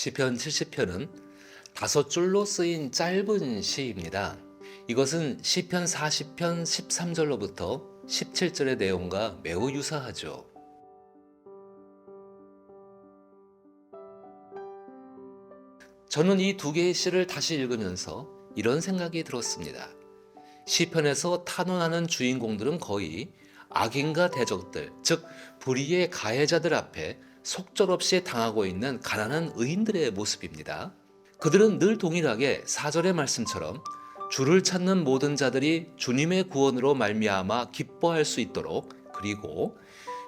시편 70편은 5줄로 쓰인 짧은 시입니다. 이것은 시편 40편 13절로부터 17절의 내용과 매우 유사하죠. 저는 이 두 개의 시를 다시 읽으면서 이런 생각이 들었습니다. 시편에서 탄원하는 주인공들은 거의 악인과 대적들, 즉 불의의 가해자들 앞에 속절없이 당하고 있는 가난한 의인들의 모습입니다. 그들은 늘 동일하게 4절의 말씀처럼 주를 찾는 모든 자들이 주님의 구원으로 말미암아 기뻐할 수 있도록, 그리고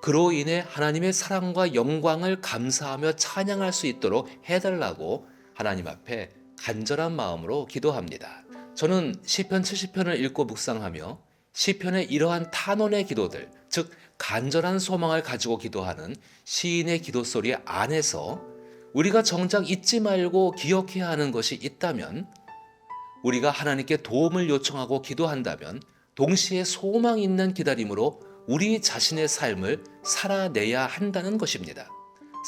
그로 인해 하나님의 사랑과 영광을 감사하며 찬양할 수 있도록 해달라고 하나님 앞에 간절한 마음으로 기도합니다. 저는 시편 70편을 읽고 묵상하며 시편의 이러한 탄원의 기도들, 즉 간절한 소망을 가지고 기도하는 시인의 기도 소리 안에서 우리가 정작 잊지 말고 기억해야 하는 것이 있다면, 우리가 하나님께 도움을 요청하고 기도한다면 동시에 소망 있는 기다림으로 우리 자신의 삶을 살아내야 한다는 것입니다.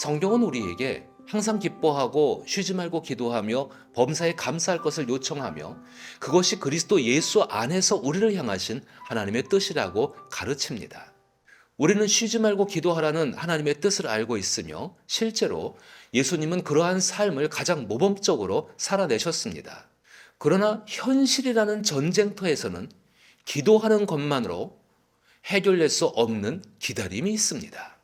성경은 우리에게 항상 기뻐하고 쉬지 말고 기도하며 범사에 감사할 것을 요청하며 그것이 그리스도 예수 안에서 우리를 향하신 하나님의 뜻이라고 가르칩니다. 우리는 쉬지 말고 기도하라는 하나님의 뜻을 알고 있으며 실제로 예수님은 그러한 삶을 가장 모범적으로 살아내셨습니다. 그러나 현실이라는 전쟁터에서는 기도하는 것만으로 해결될 수 없는 기다림이 있습니다.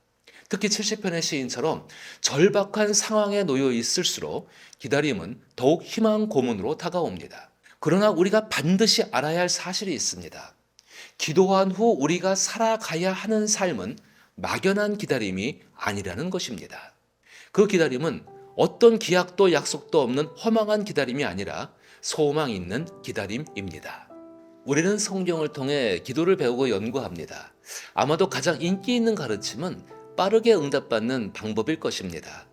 특히 70편의 시인처럼 절박한 상황에 놓여 있을수록 기다림은 더욱 희망 고문으로 다가옵니다. 그러나 우리가 반드시 알아야 할 사실이 있습니다. 기도한 후 우리가 살아가야 하는 삶은 막연한 기다림이 아니라는 것입니다. 그 기다림은 어떤 기약도 약속도 없는 허망한 기다림이 아니라 소망 있는 기다림입니다. 우리는 성경을 통해 기도를 배우고 연구합니다. 아마도 가장 인기 있는 가르침은 빠르게 응답받는 방법일 것입니다.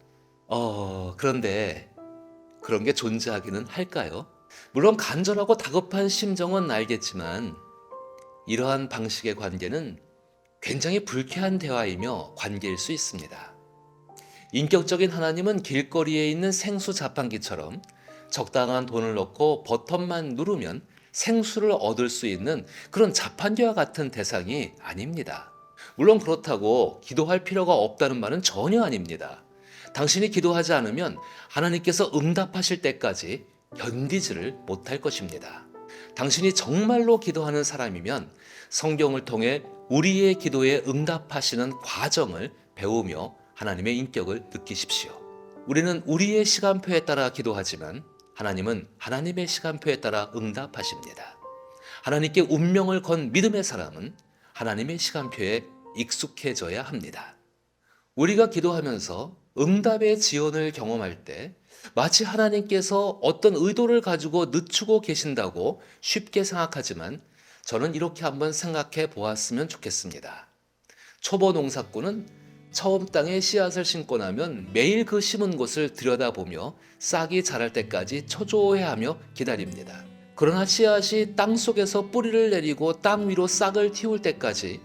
그런데 그런 게 존재하기는 할까요? 물론 간절하고 다급한 심정은 알겠지만 이러한 방식의 관계는 굉장히 불쾌한 대화이며 관계일 수 있습니다. 인격적인 하나님은 길거리에 있는 생수 자판기처럼 적당한 돈을 넣고 버튼만 누르면 생수를 얻을 수 있는 그런 자판기와 같은 대상이 아닙니다. 물론 그렇다고 기도할 필요가 없다는 말은 전혀 아닙니다. 당신이 기도하지 않으면 하나님께서 응답하실 때까지 견디지를 못할 것입니다. 당신이 정말로 기도하는 사람이면 성경을 통해 우리의 기도에 응답하시는 과정을 배우며 하나님의 인격을 느끼십시오. 우리는 우리의 시간표에 따라 기도하지만 하나님은 하나님의 시간표에 따라 응답하십니다. 하나님께 운명을 건 믿음의 사람은 하나님의 시간표에 익숙해져야 합니다. 우리가 기도하면서 응답의 지연을 경험할 때 마치 하나님께서 어떤 의도를 가지고 늦추고 계신다고 쉽게 생각하지만 저는 이렇게 한번 생각해 보았으면 좋겠습니다. 초보 농사꾼은 처음 땅에 씨앗을 심고 나면 매일 그 심은 곳을 들여다보며 싹이 자랄 때까지 초조해하며 기다립니다. 그러나 씨앗이 땅 속에서 뿌리를 내리고 땅 위로 싹을 틔울 때까지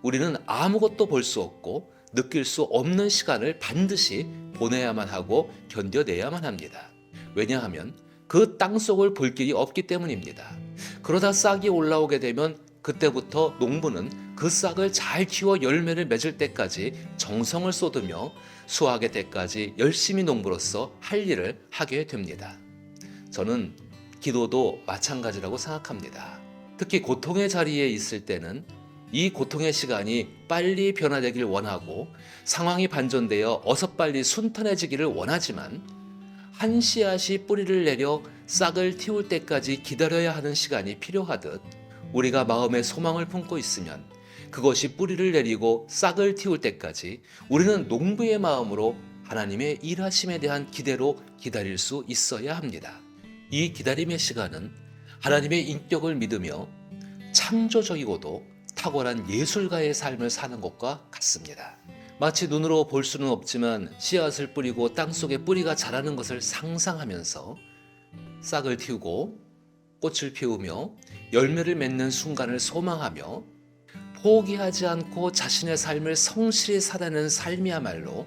우리는 아무것도 볼 수 없고 느낄 수 없는 시간을 반드시 보내야만 하고 견뎌내야만 합니다. 왜냐하면 그 땅 속을 볼 길이 없기 때문입니다. 그러다 싹이 올라오게 되면 그때부터 농부는 그 싹을 잘 키워 열매를 맺을 때까지 정성을 쏟으며 수확의 때까지 열심히 농부로서 할 일을 하게 됩니다. 저는 기도도 마찬가지라고 생각합니다. 특히 고통의 자리에 있을 때는 이 고통의 시간이 빨리 변화되길 원하고 상황이 반전되어 어서 빨리 순탄해지기를 원하지만 한 씨앗이 뿌리를 내려 싹을 틔울 때까지 기다려야 하는 시간이 필요하듯 우리가 마음에 소망을 품고 있으면 그것이 뿌리를 내리고 싹을 틔울 때까지 우리는 농부의 마음으로 하나님의 일하심에 대한 기대로 기다릴 수 있어야 합니다. 이 기다림의 시간은 하나님의 인격을 믿으며 창조적이고도 탁월한 예술가의 삶을 사는 것과 같습니다. 마치 눈으로 볼 수는 없지만 씨앗을 뿌리고 땅속에 뿌리가 자라는 것을 상상하면서 싹을 틔우고 꽃을 피우며 열매를 맺는 순간을 소망하며 포기하지 않고 자신의 삶을 성실히 살아내는 삶이야말로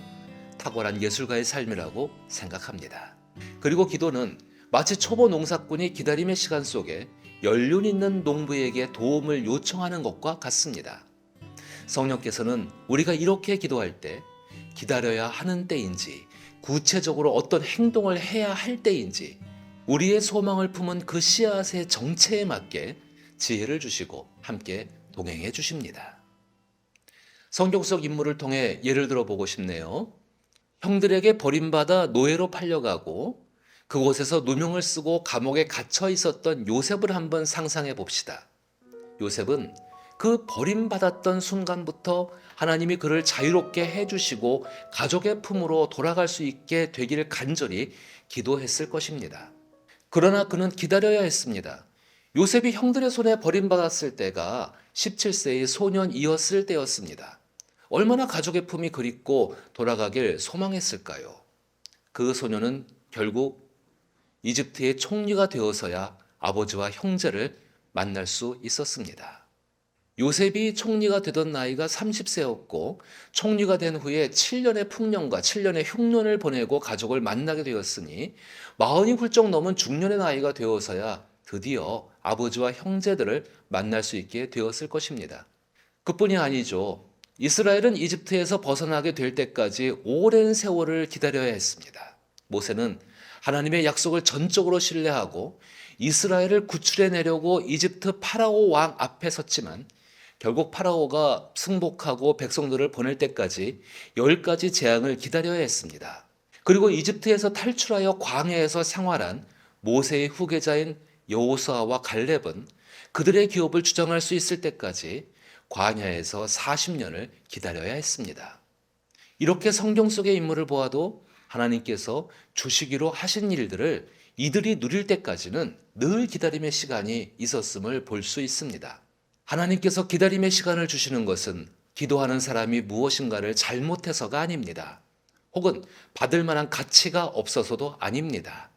탁월한 예술가의 삶이라고 생각합니다. 그리고 기도는 마치 초보 농사꾼이 기다림의 시간 속에 연륜 있는 농부에게 도움을 요청하는 것과 같습니다. 성령께서는 우리가 이렇게 기도할 때 기다려야 하는 때인지, 구체적으로 어떤 행동을 해야 할 때인지, 우리의 소망을 품은 그 씨앗의 정체에 맞게 지혜를 주시고 함께 동행해 주십니다. 성경 속 인물을 통해 예를 들어보고 싶네요. 형들에게 버림받아 노예로 팔려가고 그곳에서 누명을 쓰고 감옥에 갇혀 있었던 요셉을 한번 상상해 봅시다. 요셉은 그 버림받았던 순간부터 하나님이 그를 자유롭게 해주시고 가족의 품으로 돌아갈 수 있게 되기를 간절히 기도했을 것입니다. 그러나 그는 기다려야 했습니다. 요셉이 형들의 손에 버림받았을 때가 17세의 소년이었을 때였습니다. 얼마나 가족의 품이 그립고 돌아가길 소망했을까요? 그 소년은 결국 이집트의 총리가 되어서야 아버지와 형제를 만날 수 있었습니다. 요셉이 총리가 되던 나이가 30세였고 총리가 된 후에 7년의 풍년과 7년의 흉년을 보내고 가족을 만나게 되었으니 40이 훌쩍 넘은 중년의 나이가 되어서야 드디어 아버지와 형제들을 만날 수 있게 되었을 것입니다. 그뿐이 아니죠. 이스라엘은 이집트에서 벗어나게 될 때까지 오랜 세월을 기다려야 했습니다. 모세는 하나님의 약속을 전적으로 신뢰하고 이스라엘을 구출해내려고 이집트 파라오 왕 앞에 섰지만 결국 파라오가 승복하고 백성들을 보낼 때까지 10가지 재앙을 기다려야 했습니다. 그리고 이집트에서 탈출하여 광야에서 생활한 모세의 후계자인 여호수아와 갈렙은 그들의 기업을 주장할 수 있을 때까지 광야에서 40년을 기다려야 했습니다. 이렇게 성경 속의 인물을 보아도 하나님께서 주시기로 하신 일들을 이들이 누릴 때까지는 늘 기다림의 시간이 있었음을 볼 수 있습니다. 하나님께서 기다림의 시간을 주시는 것은 기도하는 사람이 무엇인가를 잘못해서가 아닙니다. 혹은 받을 만한 가치가 없어서도 아닙니다.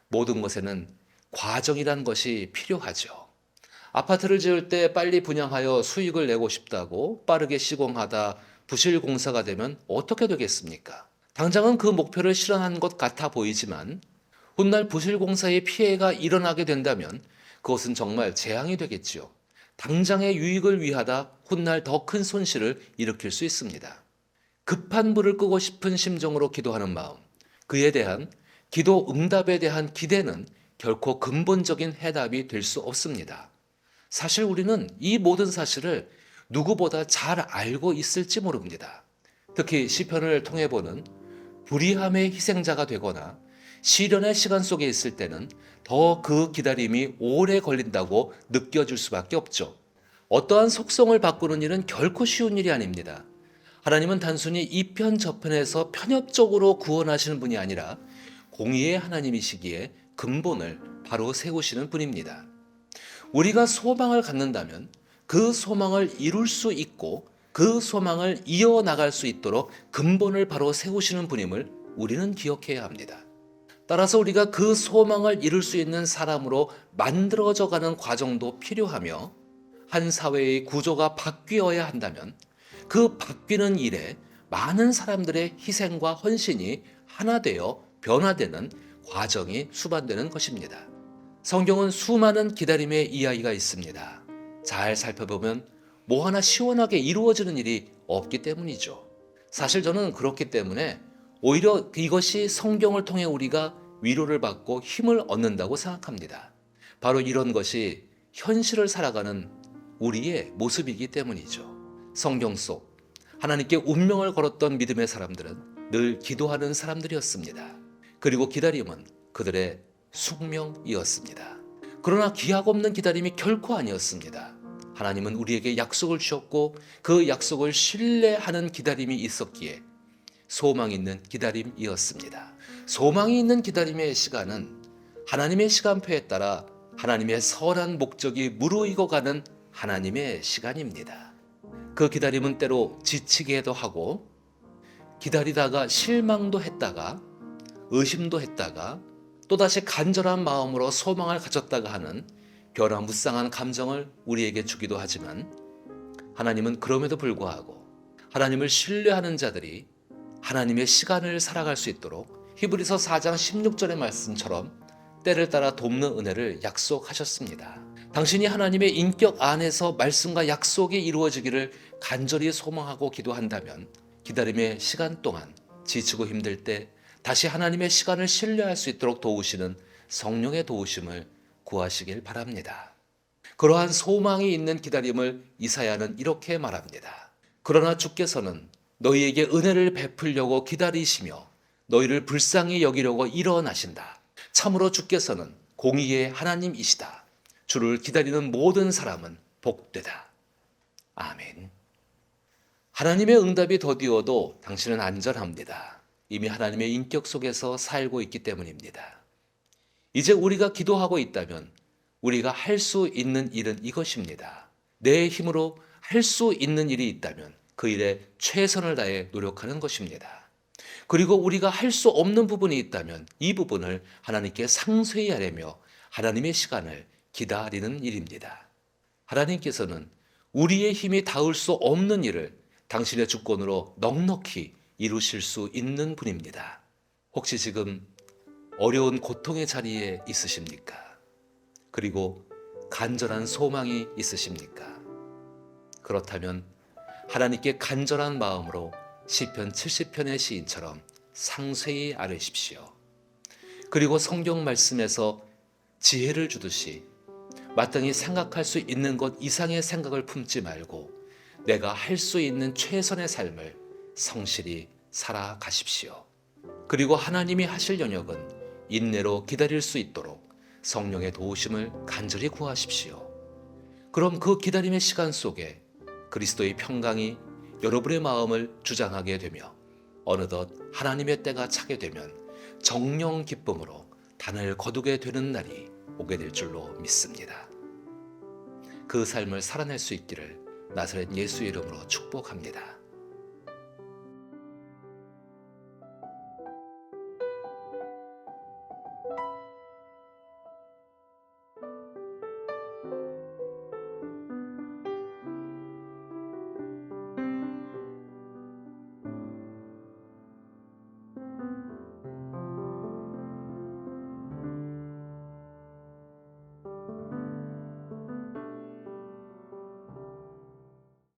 모든 것에는 과정이란 것이 필요하죠. 아파트를 지을 때 빨리 분양하여 수익을 내고 싶다고 빠르게 시공하다 부실 공사가 되면 어떻게 되겠습니까? 당장은 그 목표를 실현한 것 같아 보이지만 훗날 부실 공사의 피해가 일어나게 된다면 그것은 정말 재앙이 되겠지요. 당장의 유익을 위하다 훗날 더 큰 손실을 일으킬 수 있습니다. 급한 불을 끄고 싶은 심정으로 기도하는 마음, 그에 대한 기도 응답에 대한 기대는 결코 근본적인 해답이 될 수 없습니다. 사실 우리는 이 모든 사실을 누구보다 잘 알고 있을지 모릅니다. 특히 시편을 통해 보는 불의함의 희생자가 되거나 시련의 시간 속에 있을 때는 더 그 기다림이 오래 걸린다고 느껴질 수밖에 없죠. 어떠한 속성을 바꾸는 일은 결코 쉬운 일이 아닙니다. 하나님은 단순히 이 편 저편에서 편협적으로 구원하시는 분이 아니라 공의의 하나님이시기에 근본을 바로 세우시는 분입니다. 우리가 소망을 갖는다면 그 소망을 이룰 수 있고 그 소망을 이어나갈 수 있도록 근본을 바로 세우시는 분임을 우리는 기억해야 합니다. 따라서 우리가 그 소망을 이룰 수 있는 사람으로 만들어져 가는 과정도 필요하며 한 사회의 구조가 바뀌어야 한다면 그 바뀌는 일에 많은 사람들의 희생과 헌신이 하나 되어 변화되는 과정이 수반되는 것입니다. 성경은 수많은 기다림의 이야기가 있습니다. 잘 살펴보면 뭐 하나 시원하게 이루어지는 일이 없기 때문이죠. 사실 저는 그렇기 때문에 오히려 이것이 성경을 통해 우리가 위로를 받고 힘을 얻는다고 생각합니다. 바로 이런 것이 현실을 살아가는 우리의 모습이기 때문이죠. 성경 속 하나님께 운명을 걸었던 믿음의 사람들은 늘 기도하는 사람들이었습니다. 그리고 기다림은 그들의 숙명이었습니다. 그러나 기약 없는 기다림이 결코 아니었습니다. 하나님은 우리에게 약속을 주셨고 그 약속을 신뢰하는 기다림이 있었기에 소망 있는 기다림이었습니다. 소망이 있는 기다림의 시간은 하나님의 시간표에 따라 하나님의 선한 목적이 무르익어가는 하나님의 시간입니다. 그 기다림은 때로 지치게도 하고 기다리다가 실망도 했다가 의심도 했다가 또다시 간절한 마음으로 소망을 가졌다가 하는 변화무쌍한 감정을 우리에게 주기도 하지만 하나님은 그럼에도 불구하고 하나님을 신뢰하는 자들이 하나님의 시간을 살아갈 수 있도록 히브리서 4장 16절의 말씀처럼 때를 따라 돕는 은혜를 약속하셨습니다. 당신이 하나님의 인격 안에서 말씀과 약속이 이루어지기를 간절히 소망하고 기도한다면 기다림의 시간 동안 지치고 힘들 때 다시 하나님의 시간을 신뢰할 수 있도록 도우시는 성령의 도우심을 구하시길 바랍니다. 그러한 소망이 있는 기다림을 이사야는 이렇게 말합니다. 그러나 주께서는 너희에게 은혜를 베풀려고 기다리시며 너희를 불쌍히 여기려고 일어나신다. 참으로 주께서는 공의의 하나님이시다. 주를 기다리는 모든 사람은 복되다. 아멘. 하나님의 응답이 더디어도 당신은 안전합니다. 이미 하나님의 인격 속에서 살고 있기 때문입니다. 이제 우리가 기도하고 있다면 우리가 할 수 있는 일은 이것입니다. 내 힘으로 할 수 있는 일이 있다면 그 일에 최선을 다해 노력하는 것입니다. 그리고 우리가 할 수 없는 부분이 있다면 이 부분을 하나님께 상쇄히 하려며 하나님의 시간을 기다리는 일입니다. 하나님께서는 우리의 힘이 닿을 수 없는 일을 당신의 주권으로 넉넉히 이루실 수 있는 분입니다. 혹시 지금 어려운 고통의 자리에 있으십니까? 그리고 간절한 소망이 있으십니까? 그렇다면 하나님께 간절한 마음으로 시편 70편의 시인처럼 상세히 아뢰십시오. 그리고 성경 말씀에서 지혜를 주듯이 마땅히 생각할 수 있는 것 이상의 생각을 품지 말고 내가 할 수 있는 최선의 삶을 성실히 살아가십시오. 그리고 하나님이 하실 영역은 인내로 기다릴 수 있도록 성령의 도우심을 간절히 구하십시오. 그럼 그 기다림의 시간 속에 그리스도의 평강이 여러분의 마음을 주장하게 되며 어느덧 하나님의 때가 차게 되면 정령 기쁨으로 단을 거두게 되는 날이 오게 될 줄로 믿습니다. 그 삶을 살아낼 수 있기를 나사렛 예수 이름으로 축복합니다.